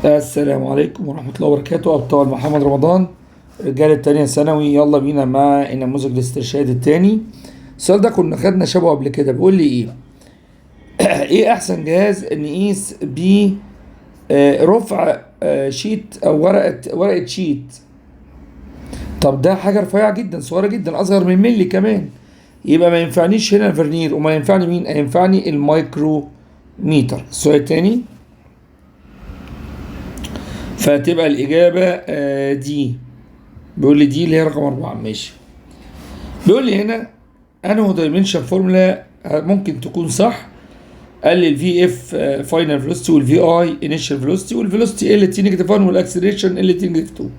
السلام عليكم ورحمة الله وبركاته. أبطال محمد رمضان، رجال التانية ثانوي. يلا بينا مع النموذج الاسترشادي التاني. السؤال ده كنا خدنا شبهه قبل كده. بيقول لي إيه؟ إيه أحسن جهاز نقيس بيه رفع شيت أو ورقة شيت؟ طب ده حاجة رفيعة جدا، صغيرة جدا، أصغر من ملي كمان. يبقى ما ينفعنيش هنا الفرنير، وما ينفعني مين؟ هينفعني الميكروميتر. السؤال التاني، فتبقى الإجابة دي. بيقول لي دي اللي هي رقم 4. ماشي. بيقول لي هنا أنه دايمنشن فورمولا ممكن تكون صح. قال لي الفي اف فاينل فيلوسيتي، والفي اي انيشال فيلوسيتي، والفيلوسيتي ال تي نيجاتيف 1، والاكسلريشن ال تي نيجاتيف 2.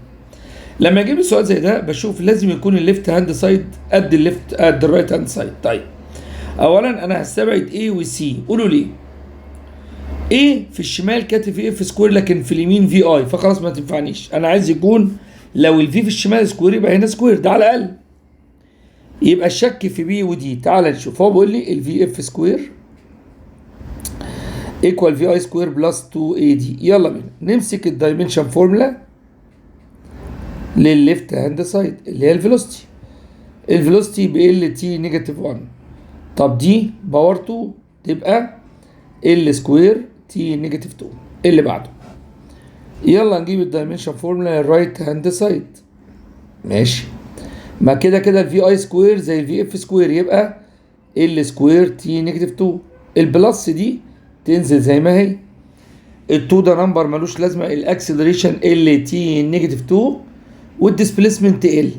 لما يجيب لي سؤال زي ده بشوف لازم يكون الليفت هاند سايد قد الرايت هاند سايد. طيب اولا انا هستبعد ايه وسي. قولوا ليه؟ ايه في الشمال كاتب في اف سكوير، لكن في اليمين في اي، فخلاص ما تنفعنيش. انا عايز يكون لو الفي في الشمال سكوير يبقى هنا سكوير، ده على الاقل. يبقى الشك في بي ودي. تعال نشوف. هو بيقول لي الفي اف سكوير ايكوال في اي سكوير بلس 2 اي دي. يلا بينا نمسك الدايمنشن فورمولا للليفت هاند سايد اللي هي الفيلوسيتي. الفيلوسيتي ب ال تي نيجاتيف 1. طب دي باور 2 تبقى ال سكوير تي نيجاتيف 2. اللي بعده يلا نجيب الدايمنشن فورمولا للرايت هاند سايد. ماشي. ما كده كده الفي اي سكوير زي الفي اف سكوير، يبقى ال سكوير تي نيجاتيف 2. البلس دي تنزل زي ما هي. ال2 ده نمبر ملوش لازمه. الاكسلريشن ال تي نيجاتيف 2 والديسبيسمنت ال.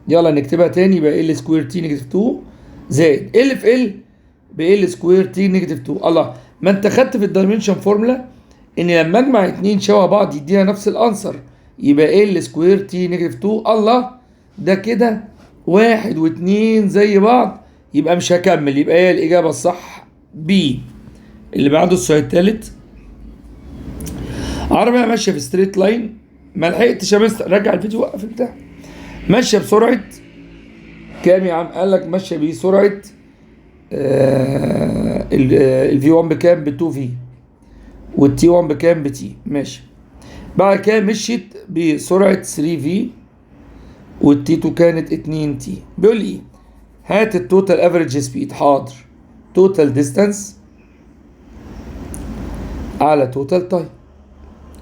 يلا نكتبها تاني. يبقى ال سكوير تي نيجاتيف 2 زائد ال في ال ب ال سكوير تي نيجاتيف 2. الله، ما انت خدت في الدايمنشن فورمولا ان لما اجمع اتنين شبه بعض يديها نفس الانسر، يبقى ال سكوير تي نيجاتيف 2. الله، ده كده واحد واتنين زي بعض، يبقى مش هكمل. يبقى هي الاجابه الصح بي. اللي بعده السؤال التالت. عربيه ماشيه في ستريت لاين، ما لحقتش رجع الفيديو، وقف البتاع. ماشيه بسرعه كام يا عم؟ قال لك ماشيه بسرعه الفي 1 بكام؟ ب 2 في، والتي 1 بكام؟ بتي. ماشي. بعد كده مشيت بسرعه 3 في، والتي 2 كانت 2 تي. بيقول لي ايه؟ هات التوتال افريج سبيد. حاضر. توتال ديستانس على توتال تايم.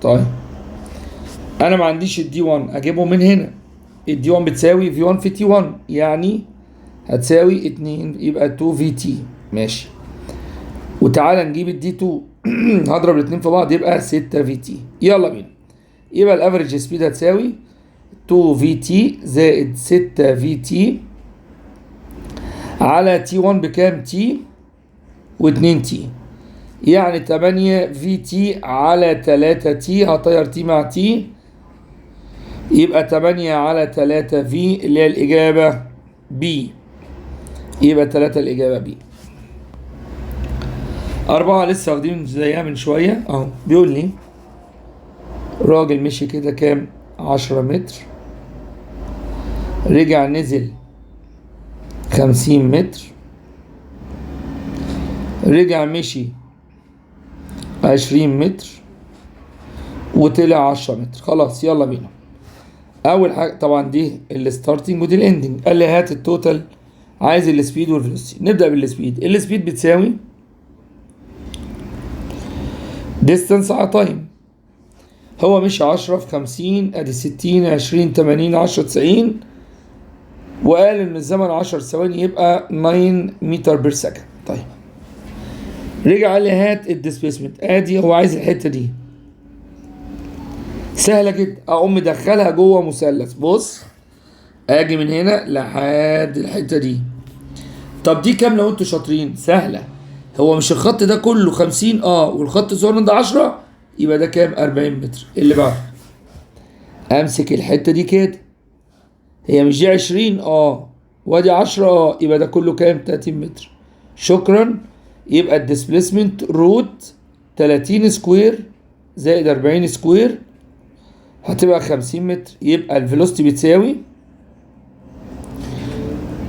طيب انا ما عنديش الدي 1، اجيبه من هنا. الدي 1 بتساوي في 1 في تي 1، يعني هتساوي 2، يبقى 2 في تي. ماشي. وتعالى نجيب الدي 2 هضرب الاثنين في بعض يبقى 6 في تي. يلا بينا. يبقى الافريج سبيد هتساوي 2 في تي زائد 6 في تي على تي 1 بكام؟ تي و2 تي، يعني 8 في تي على 3 تي. هطير تي مع تي، يبقى 8 على 3 في اللي هي الإجابة بي. يبقى 3 الإجابة بي. 4 لسه واخدين زيها من شوية أهو. بيقول لي راجل مشي كده كام؟ 10 متر، رجع نزل 50 متر، رجع مشي 20 متر، وطلع 10 متر. خلاص يلا بينا. اول حاجه طبعا دي الستارتنج ودي الاندنج. قال لي هات التوتال، عايز السبيد والفيلوسيتي. نبدا بالسبيد. السبيد بتساوي ديستانس على تايم. هو مشي 10 في 50 ادي 60 20 80 10 90، وقال ان الزمن 10 ثواني، يبقى 9 متر بير سكند. طيب رجع قال لي هات الديسبيسمنت. ادي هو عايز الحته دي، سهله جدا. اقوم مدخلها جوه مثلث. بص، اجي من هنا لحد الحته دي. طب دي كام لو انتوا شاطرين؟ سهله. هو مش الخط ده كله 50 والخط الصغير ده 10، يبقى ده كام؟ 40 متر. اللي بعده امسك الحته دي كده، هي مش دي 20 وادي 10 يبقى ده كله كام؟ 30 متر. شكرا. يبقى الديسبيسمنت روت 30 سكوير زائد 40 سكوير هتبقى 50 متر. يبقى الفيلوسيتي بتساوي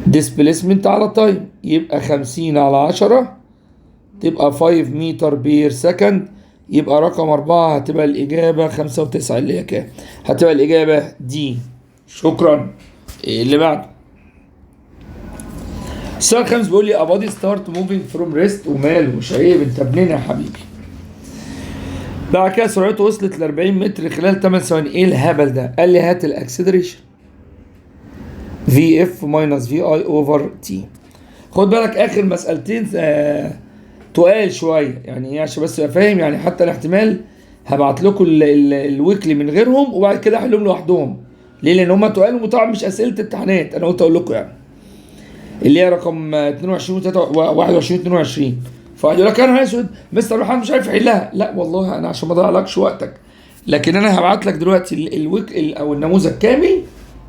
ديسبيسمنت على تايم، يبقى 50 على 10 تبقى 5 متر بير سكند. يبقى رقم 4 هتبقى الإجابة 5 و9 اللي هي كام؟ هتبقى الإجابة دي. شكرا. اللي بعده السؤال الخامس بيقول لي a body start moving from rest وماله مش عيب انت ابننا يا حبيبي. بعد كده سرعته وصلت ل 40 متر خلال 8 ثواني. ايه الهبل ده؟ قال لي هات الاكسلريشن في اف ماينس في اي اوفر تي. خد بالك اخر مسألتين تقال شويه يعني ايه عشان بس تبقى فاهم يعني. حتى الاحتمال هبعت لكم الويكلي من غيرهم وبعد كده احلهم لوحدهم. ليه؟ لان هم تقال وطبعا مش اسئله امتحانات. انا قلت اقول لكم يعني اللي هي رقم 22 21 22. فواحد يقول لك انا اسود مستر روحان مش عارف يحلها. لا والله انا عشان ما اضيعلكش وقتك، لكن انا هبعت لك دلوقتي او النموذج كامل،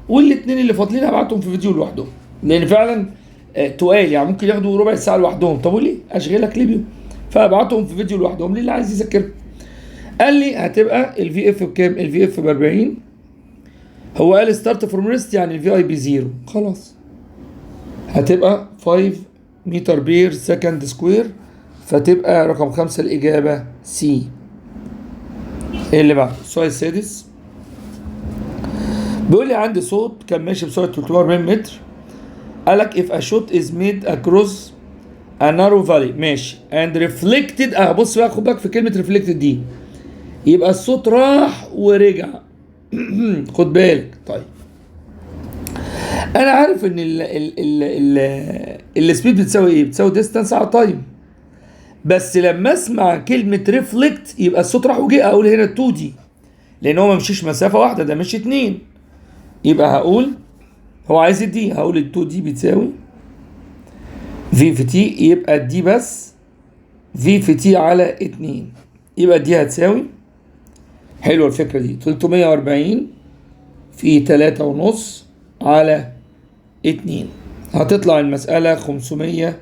والاثنين اللي فاضلين هبعتهم في فيديو لوحدهم لان فعلا تقال يعني ممكن ياخدوا ربع ساعه لوحدهم. طب وليه اشغلك ليه بيهم؟ فهبعتهم في فيديو لوحدهم للي عايز يذاكرهم. قال لي هتبقى الفي اف بكام؟ الفي اف ب 40. هو قال ستارت فروم ريست يعني الفي اي بزيرو. خلاص هتبقى 5 متر بير سكند سكوير. فتبقى رقم 5 الإجابة سي. ايه اللي بعده؟ السؤال السادس بيقول لي عندي صوت كان ماشي بسرعة 340 متر. قالك if a shot is made across a narrow valley ماشي and reflected. بص بقى خد بالك في كلمة reflected دي، يبقى الصوت راح ورجع. خد بالك. طيب انا عارف ان السبيد بتساوي ايه؟ بتساوي ديستانس على تايم. بس لما اسمع كلمه ريفلكت يبقى الصوت راح وجه اقول هنا 2 دي، لان هو ما مشيش مسافه واحده ده مشي 2. يبقى هقول هو عايز الدي، هقول ال 2 دي بتساوي في في تي. يبقى الدي بس في في تي على 2. يبقى دي هتساوي، حلوه الفكره دي، 340 في 3.5 على 2. هتطلع المسألة 500.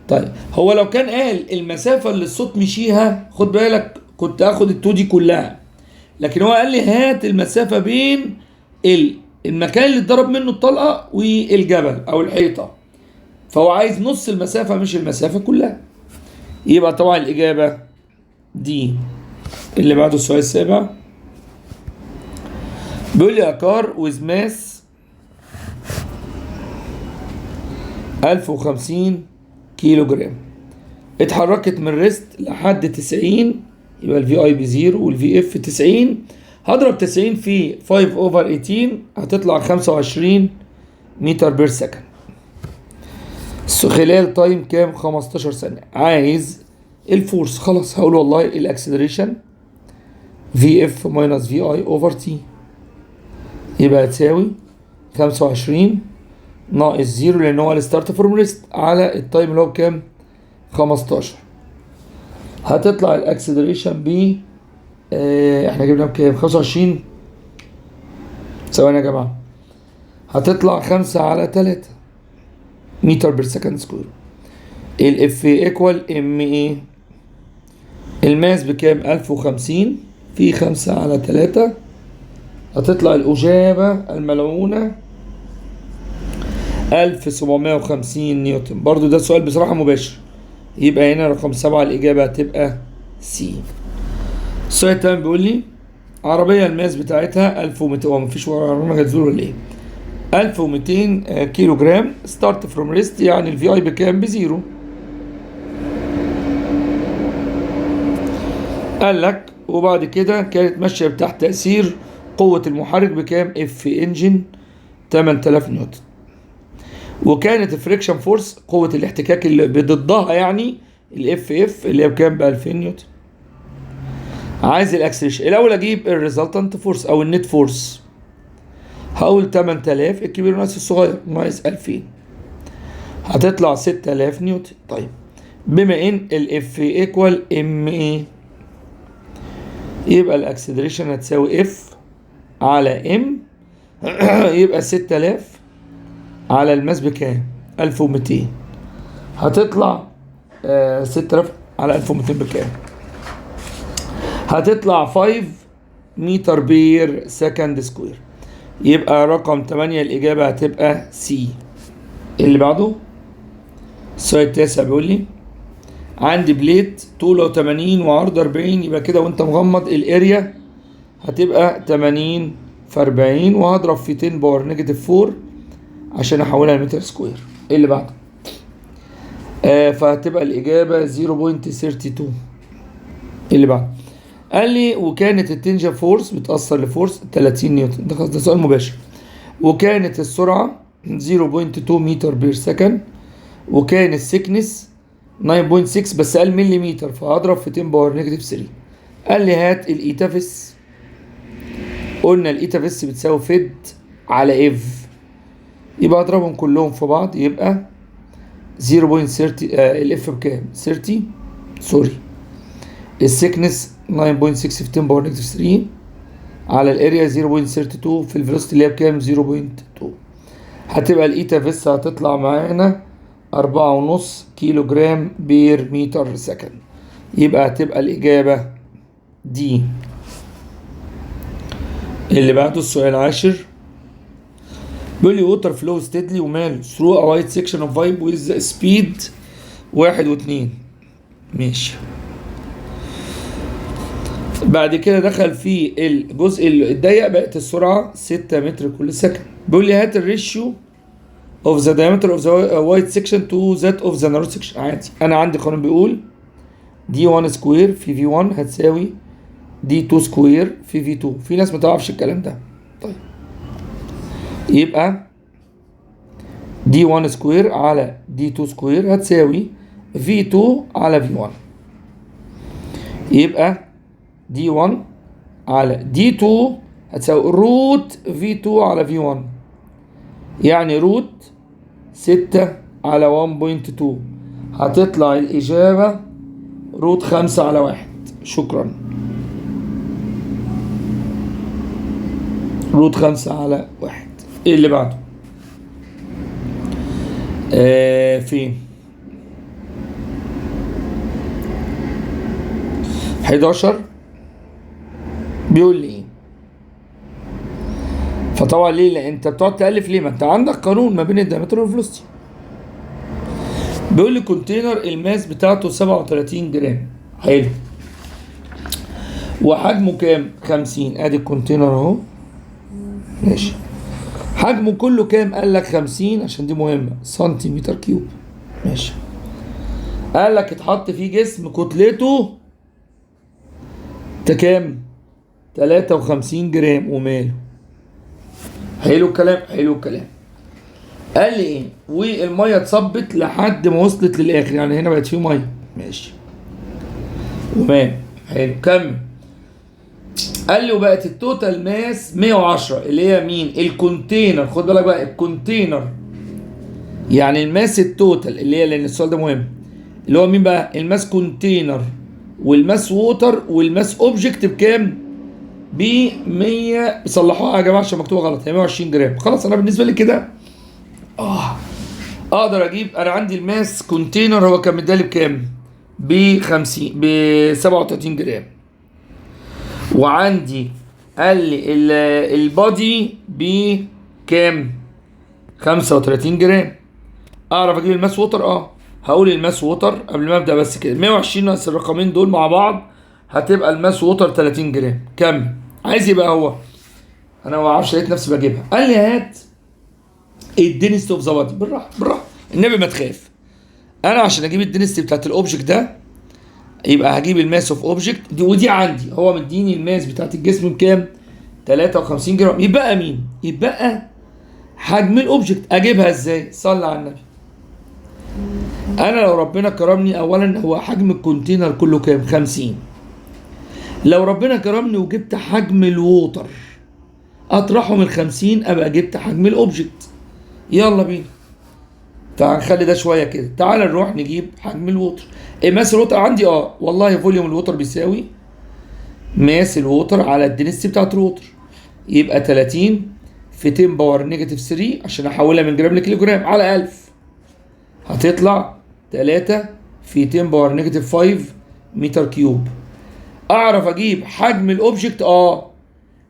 طيب هو لو كان قال المسافة اللي الصوت مشيها خد بالك كنت اخد ال2 دي كلها، لكن هو قال لي هات المسافة بين المكان اللي اتضرب منه الطلقة والجبل او الحيطة، فهو عايز نص المسافة مش المسافة كلها. يبقى طبعا الإجابة دي. اللي بعده السؤال السابع بيقول لي أكار with mass 1050 كيلو جرام اتحركت من ريست لحد 90. يبقى الفي اي بزيرو والفي اف 90. هضرب 90 في 5 اوفر 18 هتطلع 25 متر بير سكند. خلال تايم كام؟ 15 ثانية. عايز الفورس. خلاص هقول والله الاكسلريشن في اف ماينس في اي اوفر تي. يبقى هتساوي 25 ناقص 0 لان هو الستارت فروم ريست على التايم اللي هو بكام؟ 15. هتطلع الاكسلريشن ب احنا جبنا بكام؟ 25. ثواني يا جماعه. هتطلع 5 على 3 متر بير سكند سكوير. الاف ايكوال ام ايه؟ الماس بكام؟ 1050 في 5 على 3. هتطلع الإجابة الملعونة 1750 نيوتن. برضو ده سؤال بصراحة مباشر. يبقى هنا رقم 7 الإجابة هتبقى سي. السؤال التاني بيقول لي عربية الماس بتاعتها 1200. هو مفيش ورقة جاتزول ولا إيه؟ 1200 كيلو جرام. ستارت فروم ريست يعني الفي اي بكام؟ بزيرو. قال لك وبعد كده كانت ماشية تحت تأثير قوة المحرك بكام؟ اف انجن 8000 نيوتن. وكانت الفريكشن فورس قوة الاحتكاك اللي بضدها يعني الاف اف اللي هي بكام؟ ب 2000 نيوتن. عايز الاكسلريشن. الاول اجيب الريزلتنت فورس او النت فورس. هقول 8000 الكبير ناقص الصغير ناقص 2000 هتطلع 6000 نيوتن. طيب بما ان الاف ايكوال ام ايه يبقى الاكسلريشن هتساوي اف على ام. يبقى 6000 على الماس بكام؟ 1200. هتطلع 6000 على 1200 بكام؟ هتطلع 5 متر بير سكند سكوير. يبقى رقم 8 الإجابة هتبقى سي. اللي بعده السؤال التاسع بيقول لي عندي بليت طوله 80 وعرضه 40، يبقى كده وانت مغمض الاريا هتبقى 80 في 40، وهضرب في 10 باور نيجاتيف 4 عشان احولها لمتر سكوير. ايه اللي بعده؟ فهتبقى الاجابه 0.32. اللي بعده قال لي وكانت التنجن فورس بتأثر لفورس 30 نيوتن، ده سؤال مباشر. وكانت السرعة 0.2 متر بير سكند، وكان السكنس 9.6 بس قال مليمتر، فهضرب في 10 باور نيجاتيف 3. قال لي هات الايتافيس. قلنا الايتافيس بتساوي فيد على اف، يبقى اضربهم كلهم في بعض يبقى 0.30. الاف بكام؟ 30 سوري. السكنس 9.6 في 10 باور نيجاتيف 3 على الاريا 0.32 في الفيلوسيتي اللي هي بكام؟ 0.2. هتبقى الايتا فيس هتطلع معانا 4.5 كيلو جرام بير متر سكند، يبقى هتبقى الإجابة دي. اللي بعده السؤال 10 بيقول لي ووتر فلو ستيدلي ومال ثرو ا وايد سيكشن اوف بايب ويز سبيد 1 و2. ماشي. بعد كده دخل في الجزء الضيق، بقت السرعة 6 متر كل سكند. بيقول لي هات الريشيو of the diameter of the wide section to that of the narrow section. عادي، أنا عندي قانون بيقول D1 سكوير في V1 هتساوي D2 سكوير في V2. في ناس ما تعرفش الكلام ده. طيب يبقى D1 سكوير على D2 سكوير هتساوي V2 على V1، يبقى D1 على D2 هتساوي روت V2 على V1، يعني روت 6 على 1.2، هتطلع الإجابة روت 5 على 1. شكرا. روت 5 على 1. ايه اللي بعده؟ فين 11 بيقول لي ايه؟ فطبعا ليه؟ لان انت بتقعد تالف ليه؟ ما انت عندك قانون ما بين الدايمتر والفلوسيتي. بيقول لي كونتينر الماس بتاعته 37 جرام. حلو. وحجمه كام؟ 50. ادي الكونتينر اهو. ماشي. حجمه كله كام؟ قال لك 50 عشان دي مهمه، سنتيمتر كيوب. ماشي. قال لك اتحط فيه جسم كتلته كام؟ 53 جرام وماله. حلو الكلام، حلو الكلام. قال لي ايه؟ والميه اتصبت لحد ما وصلت للاخر، يعني هنا بقت فيه ميه. ماشي. ومال. حلو. كمل. قال لي وبقت التوتال ماس 110 اللي هي مين؟ الكونتينر. خد بالك بقى الكونتينر يعني الماس التوتال اللي هي، لان السؤال ده مهم، اللي هو مين بقى؟ الماس كونتينر والماس ووتر والماس اوبجكت بكام؟ ب 100. صلحوها يا جماعه عشان مكتوبه غلط، هي 120 جرام. خلاص انا بالنسبه لي كده اقدر اجيب. انا عندي الماس كونتينر هو كان مدالي بكام؟ ب 37 جرام. وعندي قال لي البادي بكام؟ 35 جرام. اعرف اجيب الماس ووتر؟ هقول الماس ووتر قبل ما ابدا بس كده 120 ناقص الرقمين دول مع بعض هتبقى الماس ووتر 30 جرام. كم عايز يبقى هو؟ انا ما اعرفش، لقيت نفسي بجيبها. قال لي هات الدنسيتي اوف ذا بادي. بالراحه بالراحه النبي ما تخاف. انا عشان اجيب الدنسيتي بتاعت الاوبجكت ده يبقى هجيب الماس اوف اوبجكت دي، ودي عندي هو مديني الماس بتاعت الجسم بكام؟ 53 جرام. يبقى مين؟ يبقى حجم الاوبجكت. اجيبها ازاي؟ صلي على النبي. انا لو ربنا كرمني، اولا هو حجم الكونتينر كله كام؟ 50. لو ربنا كرمني وجبت حجم الووتر اطرحه من 50 ابقى جبت حجم الاوبجكت. يلا بينا. تعال نخلي ده شويه كده. تعال نروح نجيب حجم الووتر. ماس الووتر عندي والله فوليوم الووتر بيساوي ماس الووتر على الدنسيتي بتاعت الووتر، يبقى 30 في 10 باور نيجاتيف 3 عشان احولها من جرام لكيلو جرام على 1000 هتطلع 3 في 10 باور نيجاتيف 5 متر كيوب. اعرف اجيب حجم الاوبجكت؟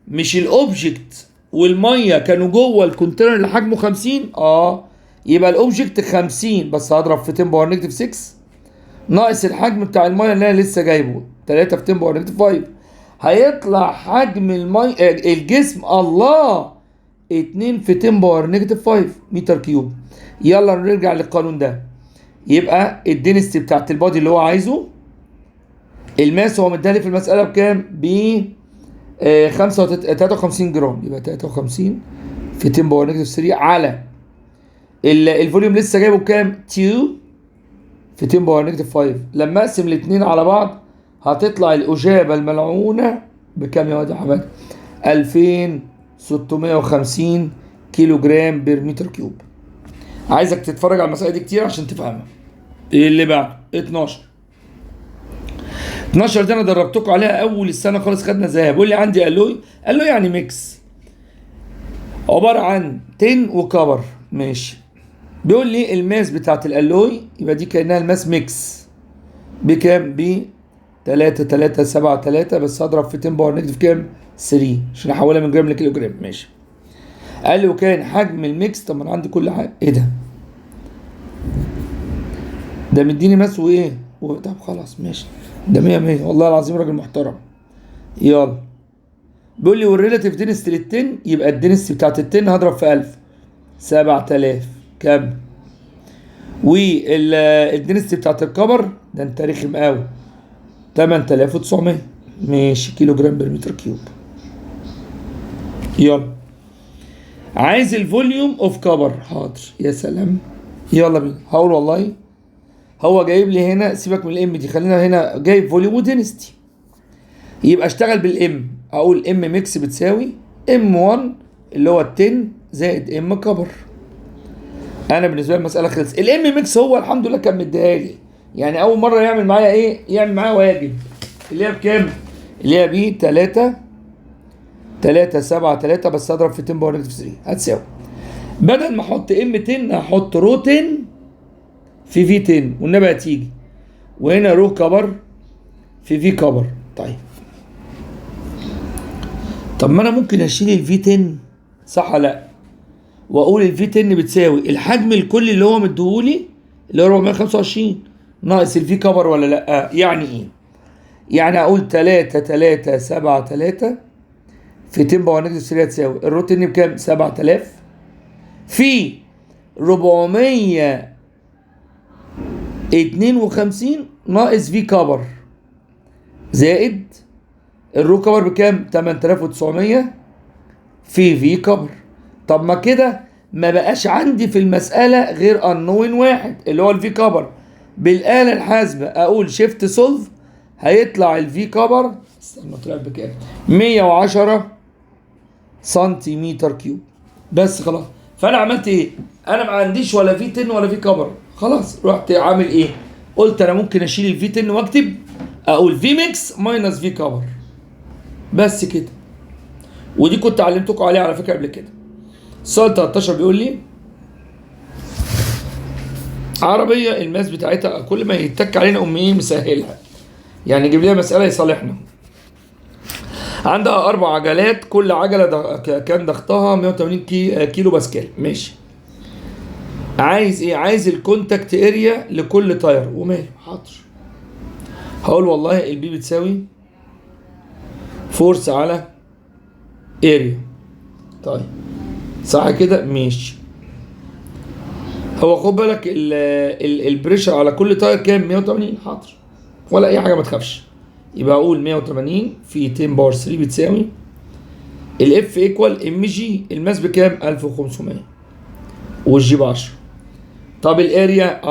مش الاوبجكت والميه كانوا جوه الكونتينر اللي حجمه 50؟ يبقى الاوبجكت 50 بس هضرب في 10 باور نيجاتيف 6 ناقص الحجم بتاع الميه اللي انا لسه جايبه 3 في 10 باور نيجاتيف 5، هيطلع حجم الميه الجسم الله 2 في 10 باور نيجاتيف 5 متر كيوب. يلا نرجع للقانون ده. يبقى الدنسيتي بتاعت البادي اللي هو عايزه، الماس هو مديها لي في المساله بكام؟ ب 53 جرام، يبقى 53 في 10 باور نيجاتيف 3 على الفوليوم لسه جايبه بكام؟ 2 في 10 باور نيجاتيف 5. لما اقسم الاثنين على بعض هتطلع الاجابه الملعونه بكام يا واد يا حماد؟ 2650 كيلو جرام بير متر كيوب. عايزك تتفرج على المسائل دي كتير عشان تفهمها. ايه اللي بعده؟ 12 دي انا دربتكم عليها اول السنه خالص، خدنا ذهب. بيقول لي عندي الوي يعني ميكس عباره عن تين وكبر. ماشي. بيقول لي الماس بتاعت الالوي يبقى دي كانها الماس ميكس بكام؟ ب 3.373 بس هضرب في 10 باور نيجاتيف كام؟ 3 عشان احولها من جرام لكيلو جرام. ماشي. قال لي وكان حجم الميكس. طب ما انا عندي كل حاجه. ايه ده مديني ماس وايه؟ طب خلاص ماشي، ده 100 والله العظيم راجل محترم. يلا. بيقول لي والريلاتيف دينستي للتن، يبقى الدينستي بتاعت التن هضرب في 1000 7000 كام؟ والدينستي بتاعت الكبر ده انت رخم قوي 8900 ماشي كيلو جرام بر متر كيوب. يلا. عايز الفوليوم اوف كبر. حاضر يا سلام. يلا بينا. هقول والله هو جايب لي هنا، سيبك من الام دي، خلينا هنا جايب فوليوم ودينستي، يبقى اشتغل بالام. اقول ام ميكس بتساوي ام 1 اللي هو التن زائد ام كبر. انا بالنسبه لي المساله خلصت. الام ميكس هو الحمد لله كان مديها لي، يعني اول مره يعمل معايا ايه؟ يعمل معايا واجب. اللي هي بكام؟ اللي هي ب 3.373 بس اضرب في 10 باور نيجاتيف 3 هتساوي، بدل ما احط ام 10 هحط رو 10 في في 10 والنبي هتيجي، وهنا رو كبر في في كبر. طب ما انا ممكن اشيل الفي 10 صح ولا لا؟ واقول الفي 10 بتساوي الحجم الكلي اللي هو مديهولي اللي هو 425 ناقص الفي كبر ولا لا؟ يعني ايه؟ يعني اقول 3.373 في 10 باور نيجاتيف 3 هتساوي الرو 10 بكام؟ 7000 في 452 ناقص في كبر زائد الرو كبر بكام؟ 8900 في كبر. طب ما كده ما بقاش عندي في المسألة غير النوين واحد اللي هو الفي كبر. بالآلة الحاسبة أقول شيفت سولف هيطلع الفي كبر، استنى طلع بكام؟ 110 سنتيمتر كيوب. بس خلاص. فأنا عملت إيه؟ أنا ما عنديش ولا في 10 ولا في كبر، خلاص رحت عامل إيه؟ قلت أنا ممكن أشيل الفي 10 وأكتب أقول في ميكس ماينس في كبر، بس كده. ودي كنت علمتكم عليها على فكره قبل كده. السؤال 13 بيقول لي عربيه الماس بتاعتها كل ما يتك علينا ايه مسهلها، يعني يجيب لنا مساله يصالحنا. عندها 4 عجلات، كل عجله كان ضغطها 180 كيلو باسكال. ماشي. عايز ايه؟ عايز الكونتاكت اريا لكل تاير وماله. حاضر. هقول والله البي بتساوي فورس على اريا. طيب صح كده؟ ماشي. هو خد بالك البريشر على كل تاير كام؟ 180. حاضر ولا اي حاجه ما تخافش. يبقى اقول 180 في 10 باور 3 بتساوي الاف ايكوال ام جي. الماس بكام؟ 1500 والجي ب 10. طب الاريا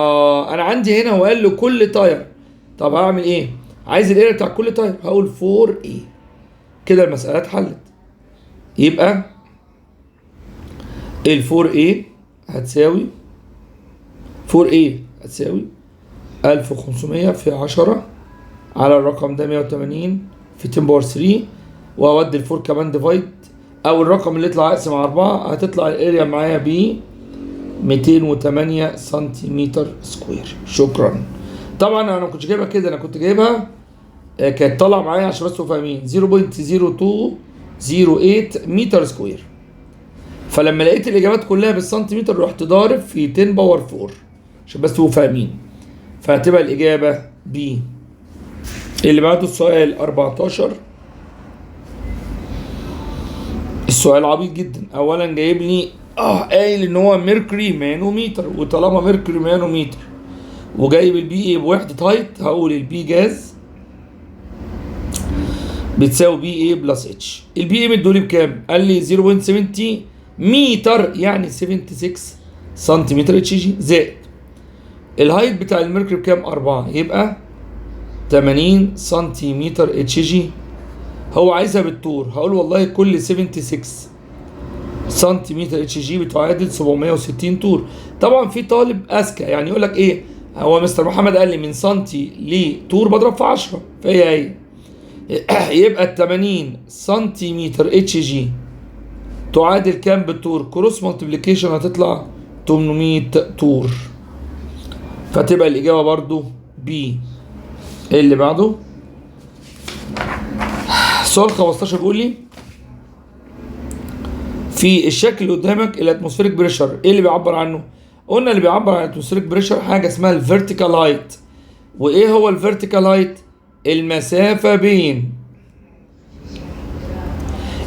انا عندي هنا هو قال له كل تاير. طب هعمل ايه؟ عايز الاريا بتاع كل تاير، هقول 4 اي. كده المساله اتحلت. يبقى ال 4A هتساوي 1500 في 10 على الرقم ده 180 في 10 باور 3، واودي ال 4 كمان ديفايد، او الرقم اللي يطلع اقسم على 4 هتطلع الاريا معايا ب 208 سنتيمتر سكوير. شكرا. طبعا انا ما كنتش جايبها كده، انا كنت جايبها كانت طالعه معايا عشان بس تبقوا فاهمين 0.0208 متر سكوير. فلما لقيت الاجابات كلها بالسنتيمتر رحت ضارب في 10 باور 4 عشان بس تبقوا فاهمين. فهتبقى الإجابة B. اللي بعده السؤال 14. السؤال عبيط جدا. أولا جايب لي قايل إن هو ميركوري مانوميتر، وطالما ميركوري مانوميتر وجايب البي اي بوحدة هايت، هقول البي جاز بتساوي بي اي بلس اتش. البي اي مدولي بكام؟ قال لي 0.70 متر، يعني 76 سنتيمتر اتش جي، زائد الهايت بتاع الميركوري بكام؟ 4، يبقى 80 سنتيمتر اتش جي. هو عايزها بالطور، هقول والله كل 76 سنتيمتر اتش جي بتعادل 760 طور. طبعا في طالب اذكى يعني يقول لك ايه، هو مستر محمد قال لي من سنتي لطور بضرب في 10، فهي يبقى ال 80 سنتيمتر اتش جي تعادل كام بالطور؟ كروس مالتيبليكيشن هتطلع 800 طور، فتبقى الاجابه برضو بي. اللي بعده سؤال 15 بيقول لي في الشكل اللي قدامك الاتموسفيريك بريشر ايه اللي بيعبر عنه؟ قلنا اللي بيعبر عن الاتموسفيريك بريشر حاجه اسمها الفيرتيكال هايت. وايه هو الفيرتيكال هايت؟ المسافه بين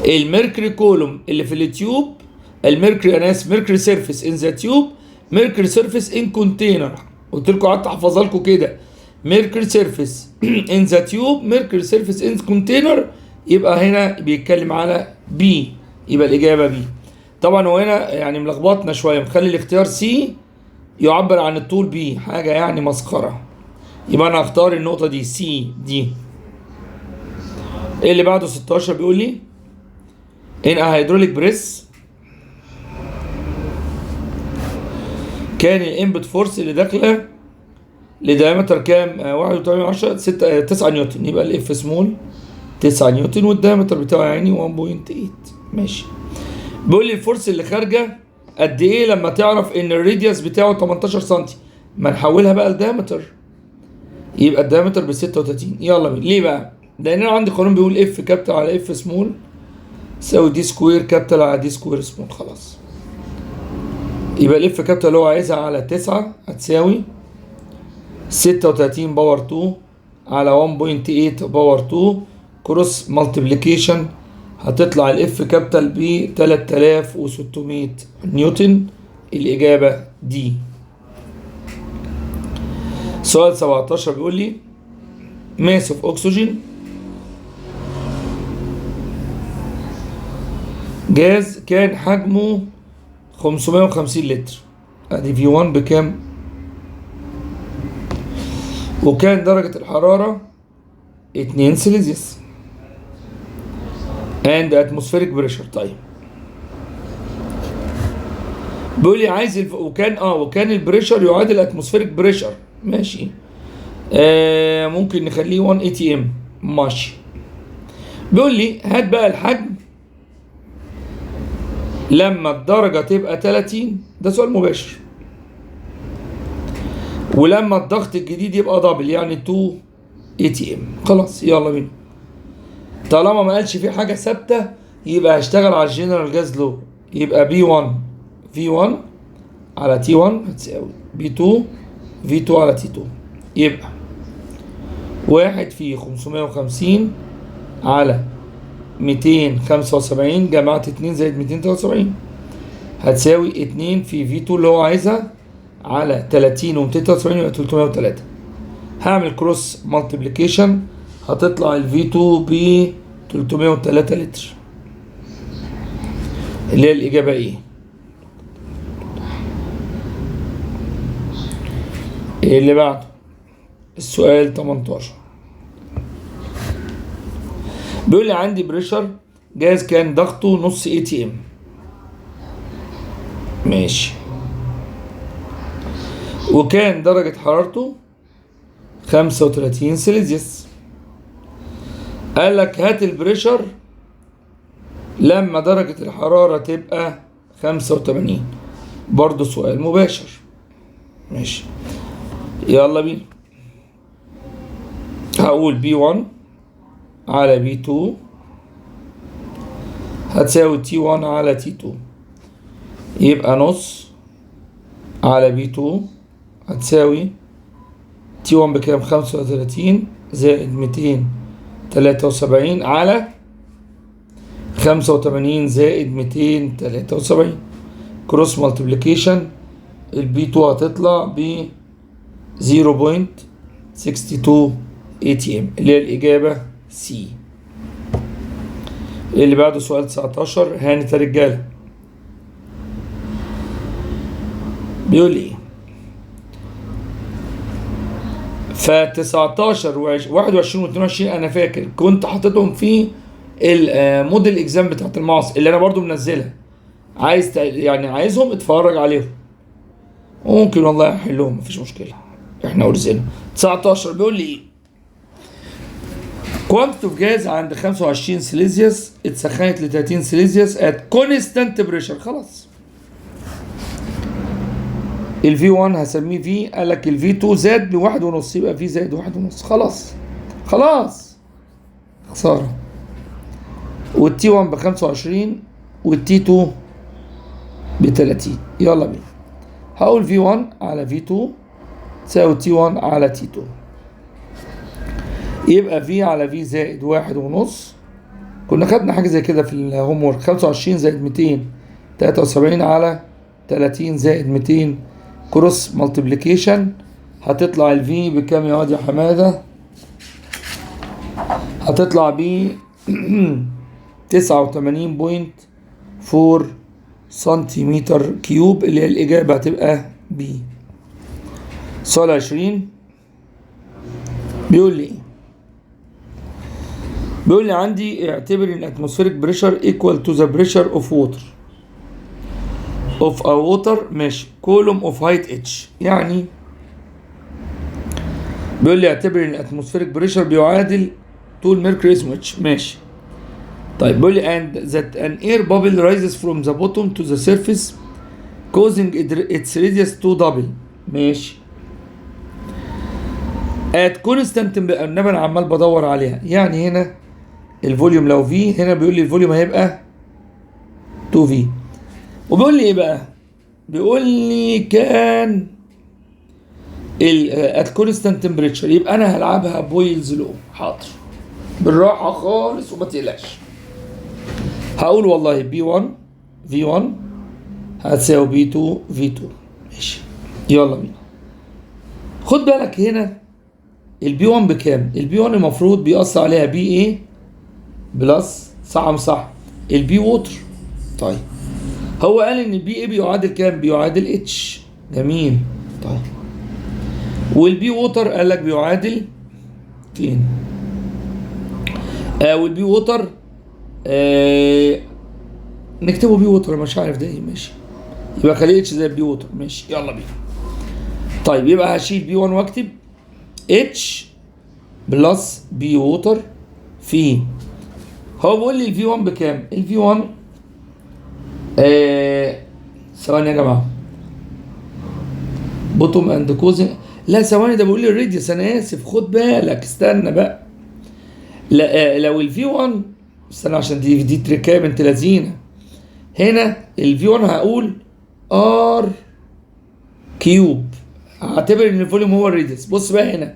الميركوري كولوم اللي في التيوب، الميركوري ميركوري سيرفيس ان ذا تيوب، ميركوري سيرفيس ان كونتينر. قلت لكم قعدت احفظها لكم كده، ميركوري سيرفيس ان ذا تيوب، ميركوري سيرفيس ان كونتينر، يبقى هنا بيتكلم على بي، يبقى الاجابه بي. طبعا هو هنا يعني ملخبطنا شويه، مخلي الاختيار سي يعبر عن الطول بي، حاجه يعني مسخره، يبقى انا هختار النقطه دي سي دي. اللي بعده 16 بيقول لي ان هيدروليك بريس كان الانبوت فورس اللي داخله لدايمتر كام؟ 1.8 9 نيوتن، يبقى الاف سمول 9 نيوتن، والدايمتر بتاعه يعني 1.8. ماشي. بيقول لي الفورس اللي خارجه قد ايه لما تعرف ان الراديوس بتاعه 18 سم؟ ما نحولها بقى لدايمتر، يبقى الدايمتر ب 36. يلا بينا. ليه بقى؟ لان انا عندي قانون بيقول اف كابيتال على اف سمول تساوي دي سكوير كابيتال على دي سكوير سمول. خلاص، يبقى الاف كابيتال اللي هو عايزها على 9 هتساوي 36 باور 2 على 1.8 باور 2 كروس مالتيبليكيشن، هتطلع الاف كابيتال ب 3600 نيوتن. الاجابه دي. سؤال 17 بيقول لي ماس اوف اكسجين جاز كان حجمه 550 لتر، ادي في 1 بكام؟ وكان درجة الحرارة 2 سيليزيوس and atmospheric pressure. طيب بيقول لي عايز وكان البريشر يعادل اتموسفيريك بريشر. ماشي، ممكن نخليه 1 اي تي ام. ماشي. بيقول لي هات بقى الحجم لما الدرجة تبقى 30، ده سؤال مباشر، ولما الضغط الجديد يبقى دبل يعني 2 اي تي ام. خلاص يلا بينا. طالما ما قالش في حاجة ثابتة يبقى هشتغل على الجنرال جاز لو، يبقى بي 1 في 1 على تي 1 هتساوي بي 2 في 2 على تي 2، يبقى 1 في 550 على 275 جمعت 2 زائد 273 هتساوي 2 في في 2 اللي هو عايزها على 30 و 273 يبقى 303. هعمل كروس مالتيبليكيشن هتطلع الفي 2 ب 303 لتر، اللي هي الإجابة إيه؟ اللي بعده السؤال 18 بيقول لي عندي بريشر جاز كان ضغطه نص اي تي ام. ماشي. وكان درجة حرارته 35 سيليزيوس. قال لك هات البريشر لما درجة الحرارة تبقى 85. برضو سؤال مباشر. ماشي يلا بينا. هقول بي 1 على بي 2 هتساوي تي 1 على تي 2، يبقى نص على بي 2 هتساوي تي 1 بكام؟ 35 زائد 273 على 85 زائد 273 كروس مالتيبليكيشن. البي 2 هتطلع ب 0.62 ATM اللي هي الإجابة سي. اللي بعده سؤال 19. هانت يا رجالة. بيقول لي ف 19 و21 و22 انا فاكر كنت حاططهم في الموديل اكزام بتاعت الماس اللي انا برضو منزلها. عايز يعني عايزهم اتفرج عليهم وممكن والله احلهم مفيش مشكله، احنا ورزقنا. 19 بيقول لي ايه؟ كوانتيتي اوف جاز عند 25 سيليزيوس اتسخنت ل 30 سيليزيوس ات كونستانت بريشر. خلاص ال V1 هسميه في، قال لك ال V2 زاد بواحد ونص يبقى في زائد واحد ونص. خلاص خسارة. وال T1 ب 25 وال T2 ب 30. يلا بينا. هقول V1 على V2 تساوي T1 على T2 يبقى V على V زائد واحد ونص. كنا خدنا حاجة زي كده في الهوم وورك. 25 زائد 273 على 30 زائد 200 كروس مالتيبليكيشن. هتطلع الفي بكام يا واد يا حماده؟ هتطلع ب 89.4 سنتيمتر كيوب اللي هي الاجابه هتبقى بي. سؤال 20 بيقول لي عندي اعتبر ان الاتموسفيريك بريشر ايكوال تو ذا بريشر اوف ووتر of a water ماشي column of height h. يعني بيقول لي اعتبر ان الاتموسفيريك بريشر بيعادل طول ميركوري اسمه h. ماشي. طيب بيقول لي and that an air bubble rises from the bottom to the surface causing its radius to double. ماشي. at constant انما انا عمال بدور عليها. يعني هنا الفوليوم لو v، هنا بيقول لي الفوليوم هيبقى 2v. وبيقول لي ايه بقى؟ بيقول لي كان ات كونستانت تمبريتشر، يبقى انا هلعبها بويلز لو. حاضر بالراحه خالص وما تقلقش. هقول والله بي 1 في 1 هتساوي بي 2 في 2. ماشي يلا بينا. خد بالك هنا البي 1 بكام؟ البي 1 المفروض بيأثر عليها بي ايه بلس صح البي ووتر. طيب هو قال ان البي اي بيعادل كام؟ بيعادل اتش. جميل. طيب والبي ووتر قال لك بيعادل فين؟ والبي ووتر نكتبه بي ووتر، مش عارف ده ايه. ماشي يبقى خليه اتش زي البي ووتر. ماشي يلا بينا. طيب يبقى هشيل بي 1 واكتب اتش بلس بي ووتر في، هو بيقول لي الفي 1 بكام؟ الفي 1 ثواني يا جماعه. بوتوم اند كوزنج، لا ثواني، ده بيقول لي الراديوس. انا اسف، خد بالك استنى بقى. لا لو الفي 1 استنى عشان دي تريكايه بنت لذينه. هنا الفي 1 هقول ار كيوب، هعتبر ان الفوليوم هو الراديوس. بص بقى هنا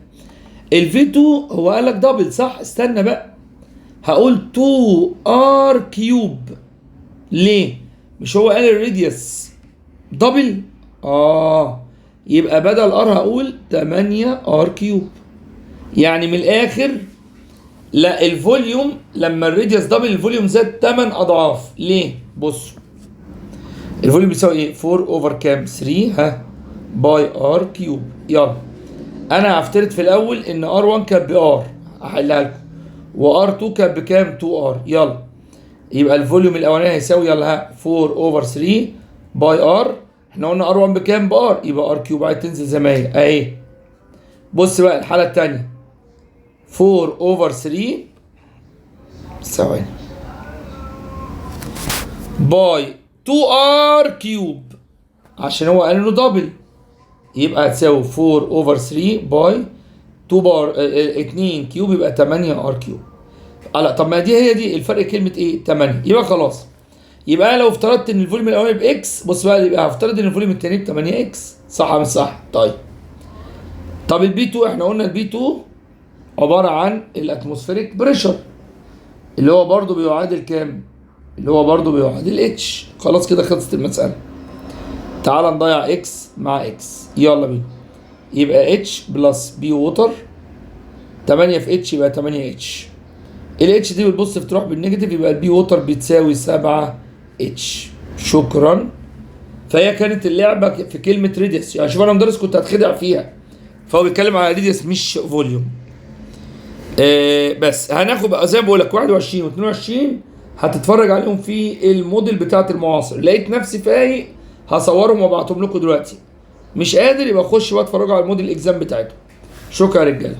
الفي 2 هو قال لك دبل صح؟ استنى بقى، هقول 2 ار كيوب. ليه؟ مش هو قال الراديوس دبل؟ يبقى بدل ار هقول 8 ار كيوب. يعني من الاخر لا الفوليوم لما الراديوس دبل الفوليوم زاد 8 اضعاف. ليه؟ بص الفوليوم بيساوي ايه؟ 4 اوفر كام؟ 3 باي ار كيوب. يلا انا هفترض في الاول ان ار 1 كانت بار، هحلها لكم، وار 2 كانت بكام؟ 2 ار. يلا يبقى الفوليوم الاولاني هيساوي يلا 4 اوفر 3 باي ار. احنا قلنا ار 1 بكام؟ بار، يبقى ار كيوب عايز تنزل زي ما هي اهي. بص بقى الحاله الثانيه 4 اوفر 3 ثواني باي 2 ار كيوب عشان هو قال انه دبل، يبقى هتساوي 4 اوفر 3 باي 2 بار 2 كيوب يبقى 8 ار كيوب. لا طب ما هي دي الفرق كلمه ايه؟ 8. يبقى خلاص، يبقى لو افترضت ان الفوليوم الاولاني باكس، بص بقى يبقى هفترض ان الفوليوم الثاني ب 8 اكس. صح مش صح؟ طيب طب البي 2 احنا قلنا البي 2 عباره عن الاتموسفيريك بريشر اللي هو برضو بيعادل كام؟ اللي هو برضو بيعادل اتش. خلاص كده خلصت المساله. تعال نضيع اكس مع اكس، يلا بينا. يبقى اتش بلس بي ووتر، 8 في اتش يبقى 8 اتش. الاتش دي بالبوزيتيف تروح بالنيجاتيف، يبقى البي ووتر بتساوي 7 اتش. شكرا. فهي كانت اللعبه في كلمه ريديوس، يعني شوف انا مدرس كنت هتخدع فيها، فهو بيتكلم على ريديوس مش فوليوم. بس هناخد بقى زي ما بقول لك 21 و22 هتتفرج عليهم في الموديل بتاعت المعاصر. لقيت نفسي فايق هصورهم وابعتهم لكم دلوقتي، مش قادر يبقى خش بقى اتفرجوا على الموديل اكزام بتاعتهم. شكرا يا رجاله.